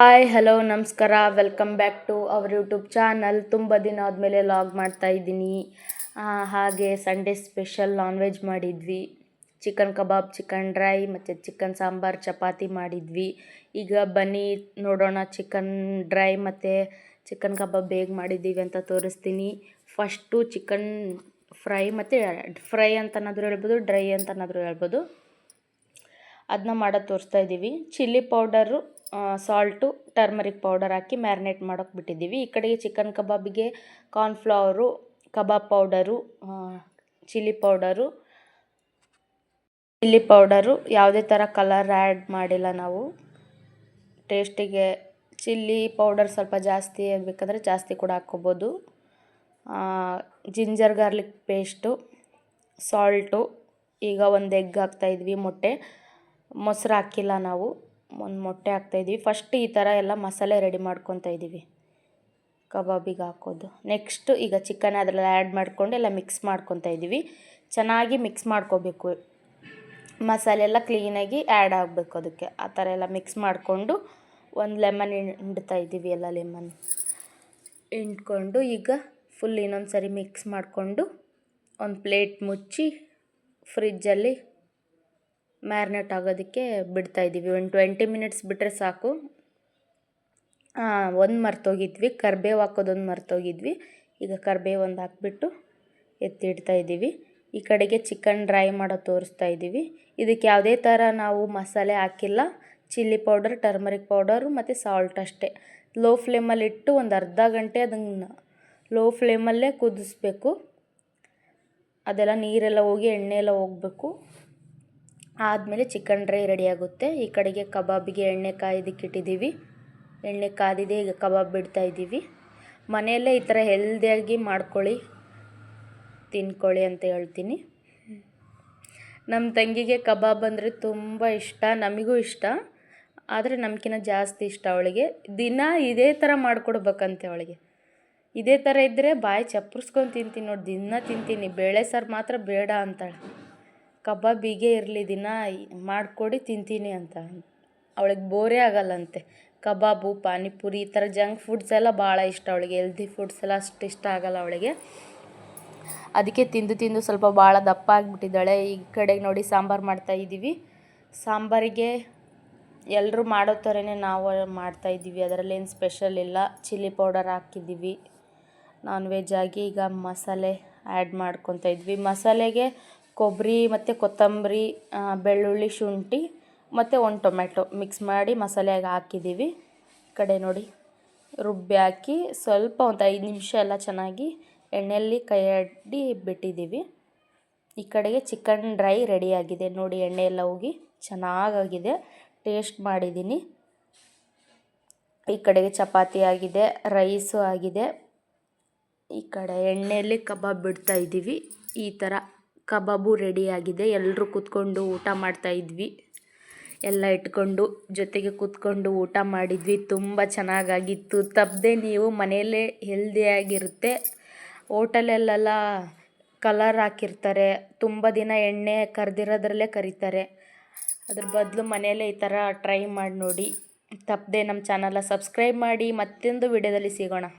Hi hello ನಮಸ್ಕಾರ, welcome back to our YouTube channel. ತುಂಬ ದಿನ ಆದಮೇಲೆ ಲಾಗ್ ಮಾಡ್ತಾ ಇದ್ದೀನಿ. ಹಾಗೆ ಸಂಡೇ ಸ್ಪೆಷಲ್ ನಾನ್ ವೆಜ್ ಮಾಡಿದ್ವಿ. ಚಿಕನ್ ಕಬಾಬ್, ಚಿಕನ್ ಡ್ರೈ ಮತ್ತು ಚಿಕನ್ ಸಾಂಬಾರು, ಚಪಾತಿ ಮಾಡಿದ್ವಿ. ಈಗ ಬನ್ನಿ ನೋಡೋಣ ಚಿಕನ್ ಡ್ರೈ ಮತ್ತು ಚಿಕನ್ ಕಬಾಬ್ ಹೇಗೆ ಮಾಡಿದ್ದೀವಿ ಅಂತ ತೋರಿಸ್ತೀನಿ. ಫಸ್ಟು ಚಿಕನ್ ಫ್ರೈ ಅಂತನಾದರೂ ಹೇಳ್ಬೋದು, ಡ್ರೈ ಅಂತನಾದರೂ ಹೇಳ್ಬೋದು. ಅದನ್ನ ಮಾಡೋದು ತೋರಿಸ್ತಾ ಇದ್ದೀವಿ. Chilli powder, salt, turmeric powder ಹಾಕಿ ಮ್ಯಾರಿನೇಟ್ ಮಾಡೋಕ್ಕೆ ಬಿಟ್ಟಿದ್ದೀವಿ. ಈ ಕಡೆಗೆ ಚಿಕನ್ ಕಬಾಬಿಗೆ ಕಾರ್ನ್ಫ್ಲವರು, ಕಬಾಬ್ ಪೌಡರು, ಚಿಲ್ಲಿ ಪೌಡರು ಯಾವುದೇ ಥರ ಕಲರ್ ಆ್ಯಡ್ ಮಾಡಿಲ್ಲ ನಾವು. ಟೇಸ್ಟಿಗೆ ಚಿಲ್ಲಿ ಪೌಡರ್ ಸ್ವಲ್ಪ ಜಾಸ್ತಿ ಬೇಕಾದರೆ ಜಾಸ್ತಿ ಕೂಡ ಹಾಕ್ಕೋಬೋದು. ಜಿಂಜರ್ ಗಾರ್ಲಿಕ್ ಪೇಸ್ಟು, ಸಾಲ್ಟು, ಈಗ ಒಂದು ಎಗ್ ಹಾಕ್ತಾಯಿದ್ವಿ, ಮೊಸರು ಹಾಕಿಲ್ಲ ನಾವು, ಒಂದು ಮೊಟ್ಟೆ ಹಾಕ್ತಾಯಿದ್ವಿ. ಫಸ್ಟ್ ಈ ಥರ ಎಲ್ಲ ಮಸಾಲೆ ರೆಡಿ ಮಾಡ್ಕೊತಾ ಇದ್ದೀವಿ ಕಬಾಬಿಗೆ ಹಾಕೋದು. ನೆಕ್ಸ್ಟು ಈಗ ಚಿಕನ್ ಅದರಲ್ಲಿ ಆ್ಯಡ್ ಮಾಡಿಕೊಂಡು ಎಲ್ಲ ಮಿಕ್ಸ್ ಮಾಡ್ಕೊತಾ ಇದ್ದೀವಿ. ಚೆನ್ನಾಗಿ ಮಿಕ್ಸ್ ಮಾಡ್ಕೋಬೇಕು, ಮಸಾಲೆ ಎಲ್ಲ ಕ್ಲೀನಾಗಿ ಆ್ಯಡ್ ಆಗಬೇಕು ಅದಕ್ಕೆ. ಆ ಥರ ಎಲ್ಲ ಮಿಕ್ಸ್ ಮಾಡಿಕೊಂಡು ಒಂದು ಲೆಮನ್ ಹಿಂಡ್ತಾ ಇದ್ದೀವಿ. ಎಲ್ಲ ಲೆಮನ್ ಹಿಂಡ್ಕೊಂಡು ಈಗ ಫುಲ್ ಇನ್ನೊಂದು ಸರಿ ಮಿಕ್ಸ್ ಮಾಡಿಕೊಂಡು ಒಂದು ಪ್ಲೇಟ್ ಮುಚ್ಚಿ ಫ್ರಿಜ್ಜಲ್ಲಿ ಮ್ಯಾರಿನೇಟ್ ಆಗೋದಕ್ಕೆ ಬಿಡ್ತಾಯಿದ್ದೀವಿ. ಒಂದು 20 ಮಿನಿಟ್ಸ್ ಬಿಟ್ಟರೆ ಸಾಕು. ಒಂದು ಮರ್ತೋಗಿದ್ವಿ, ಕರಿಬೇವು ಹಾಕೋದೊಂದು ಮರ್ತೋಗಿದ್ವಿ. ಈಗ ಕರಿಬೇವು ಒಂದು ಹಾಕ್ಬಿಟ್ಟು ಎತ್ತಿಡ್ತಾಯಿದ್ದೀವಿ. ಈ ಕಡೆಗೆ ಚಿಕನ್ ಡ್ರೈ ಮಾಡೋದು ತೋರಿಸ್ತಾ ಇದ್ದೀವಿ. ಇದಕ್ಕೆ ಯಾವುದೇ ಥರ ನಾವು ಮಸಾಲೆ ಹಾಕಿಲ್ಲ. ಚಿಲ್ಲಿ ಪೌಡರ್, ಟರ್ಮರಿಕ್ ಪೌಡರು ಮತ್ತು ಸಾಲ್ಟ್ ಅಷ್ಟೇ. ಲೋ ಫ್ಲೇಮಲ್ಲಿಟ್ಟು ಒಂದು ಅರ್ಧ ಗಂಟೆ ಅದನ್ನು ಲೋ ಫ್ಲೇಮಲ್ಲೇ ಕುದಿಸ್ಬೇಕು. ಅದೆಲ್ಲ ನೀರೆಲ್ಲ ಹೋಗಿ ಎಣ್ಣೆ ಎಲ್ಲ ಹೋಗಬೇಕು. ಆದಮೇಲೆ ಚಿಕನ್ ಡ್ರೈ ರೆಡಿಯಾಗುತ್ತೆ. ಈ ಕಡೆಗೆ ಕಬಾಬಿಗೆ ಎಣ್ಣೆ ಕಾಯೋದಕ್ಕೆ ಇಟ್ಟಿದ್ದೀವಿ. ಎಣ್ಣೆ ಕಾದಿದೆ, ಈಗ ಕಬಾಬ್ ಬಿಡ್ತಾಯಿದ್ದೀವಿ. ಮನೆಯಲ್ಲೇ ಈ ಥರ ಹೆಲ್ದಿಯಾಗಿ ಮಾಡ್ಕೊಳ್ಳಿ, ತಿನ್ಕೊಳ್ಳಿ ಅಂತ ಹೇಳ್ತೀನಿ. ನಮ್ಮ ತಂಗಿಗೆ ಕಬಾಬ್ ಅಂದರೆ ತುಂಬ ಇಷ್ಟ, ನಮಗೂ ಇಷ್ಟ. ಆದರೆ ನಮ್ಗಿಂತ ಜಾಸ್ತಿ ಇಷ್ಟ ಅವಳಿಗೆ. ದಿನ ಇದೇ ಥರ ಮಾಡಿಕೊಡ್ಬೇಕಂತೆ ಅವಳಿಗೆ. ಇದೇ ಥರ ಇದ್ದರೆ ಬಾಯಿ ಚಪ್ಪರಿಸ್ಕೊಂಡು ತಿಂತೀನಿ ನೋಡಿ, ದಿನ ತಿಂತೀನಿ. ಬೇಳೆ ಸಾರು ಮಾತ್ರ ಬೇಡ ಅಂತಾಳೆ. ಕಬಾಬ್ ಹೀಗೆ ಇರಲಿ, ದಿನ ಮಾಡಿಕೊಡಿ ತಿಂತೀನಿ ಅಂತ. ಅವಳಿಗೆ ಬೋರೇ ಆಗಲ್ಲಂತೆ. ಕಬಾಬು, ಪಾನಿಪುರಿ, ಈ ಥರ ಜಂಕ್ ಫುಡ್ಸ್ ಎಲ್ಲ ಭಾಳ ಇಷ್ಟ ಅವಳಿಗೆ. ಹೆಲ್ದಿ ಫುಡ್ಸ್ ಎಲ್ಲ ಅಷ್ಟು ಇಷ್ಟ ಆಗಲ್ಲ ಅವಳಿಗೆ. ಅದಕ್ಕೆ ತಿಂದು ಸ್ವಲ್ಪ ಭಾಳ ದಪ್ಪ ಆಗಿಬಿಟ್ಟಿದ್ದಾಳೆ. ಈ ಕಡೆಗೆ ನೋಡಿ ಸಾಂಬಾರು ಮಾಡ್ತಾಯಿದ್ದೀವಿ. ಸಾಂಬಾರಿಗೆ ಎಲ್ಲರೂ ಮಾಡೋ ಥರನೇ ನಾವು ಮಾಡ್ತಾಯಿದ್ದೀವಿ. ಅದರಲ್ಲೇನು ಸ್ಪೆಷಲ್ ಇಲ್ಲ. ಚಿಲ್ಲಿ ಪೌಡರ್ ಹಾಕಿದ್ದೀವಿ ನಾನ್ ವೆಜ್ ಆಗಿ. ಈಗ ಮಸಾಲೆ ಆ್ಯಡ್ ಮಾಡ್ಕೊತಾ ಇದ್ವಿ. ಮಸಾಲೆಗೆ ಕೊಬ್ಬರಿ ಮತ್ತು ಕೊತ್ತಂಬರಿ, ಬೆಳ್ಳುಳ್ಳಿ, ಶುಂಠಿ ಮತ್ತು ಒಂದು ಟೊಮೆಟೊ ಮಿಕ್ಸ್ ಮಾಡಿ ಮಸಾಲೆಯಾಗಿ ಹಾಕಿದ್ದೀವಿ. ಈ ಕಡೆ ನೋಡಿ ರುಬ್ಬಿ ಹಾಕಿ ಸ್ವಲ್ಪ ಒಂದು 5 ನಿಮಿಷ ಎಲ್ಲ ಚೆನ್ನಾಗಿ ಎಣ್ಣೆಯಲ್ಲಿ ಕೈ ಅಡ್ಡಿ ಬಿಟ್ಟಿದ್ದೀವಿ. ಈ ಕಡೆಗೆ ಚಿಕನ್ ಡ್ರೈ ರೆಡಿಯಾಗಿದೆ ನೋಡಿ. ಎಣ್ಣೆ ಎಲ್ಲ ಹೋಗಿ ಚೆನ್ನಾಗಾಗಿದೆ. ಟೇಸ್ಟ್ ಮಾಡಿದ್ದೀನಿ. ಈ ಕಡೆಗೆ ಚಪಾತಿ ಆಗಿದೆ, ರೈಸು ಆಗಿದೆ. ಈ ಕಡೆ ಎಣ್ಣೆಯಲ್ಲಿ ಕಬಾಬ್ ಬಿಡ್ತಾ ಇದ್ದೀವಿ. ಈ ಥರ ಕಬಾಬು ರೆಡಿಯಾಗಿದೆ. ಎಲ್ಲರೂ ಕೂತ್ಕೊಂಡು ಊಟ ಮಾಡ್ತಾಯಿದ್ವಿ. ಎಲ್ಲ ಇಟ್ಕೊಂಡು ಜೊತೆಗೆ ಕೂತ್ಕೊಂಡು ಊಟ ಮಾಡಿದ್ವಿ. ತುಂಬ ಚೆನ್ನಾಗಾಗಿತ್ತು. ತಪ್ಪದೆ ನೀವು ಮನೆಯಲ್ಲೇ ಹೆಲ್ದಿಯಾಗಿರುತ್ತೆ. ಹೋಟೆಲಲ್ಲೆಲ್ಲ ಕಲರ್ ಹಾಕಿರ್ತಾರೆ, ತುಂಬ ದಿನ ಎಣ್ಣೆ ಕರೆದಿರೋದ್ರಲ್ಲೇ ಕರೀತಾರೆ. ಅದ್ರ ಬದಲು ಮನೆಯಲ್ಲೇ ಈ ಥರ ಟ್ರೈ ಮಾಡಿ ನೋಡಿ. ತಪ್ಪದೆ ನಮ್ಮ ಚಾನಲ್ನ ಸಬ್ಸ್ಕ್ರೈಬ್ ಮಾಡಿ. ಮತ್ತೊಂದು ವಿಡಿಯೋದಲ್ಲಿ ಸಿಗೋಣ.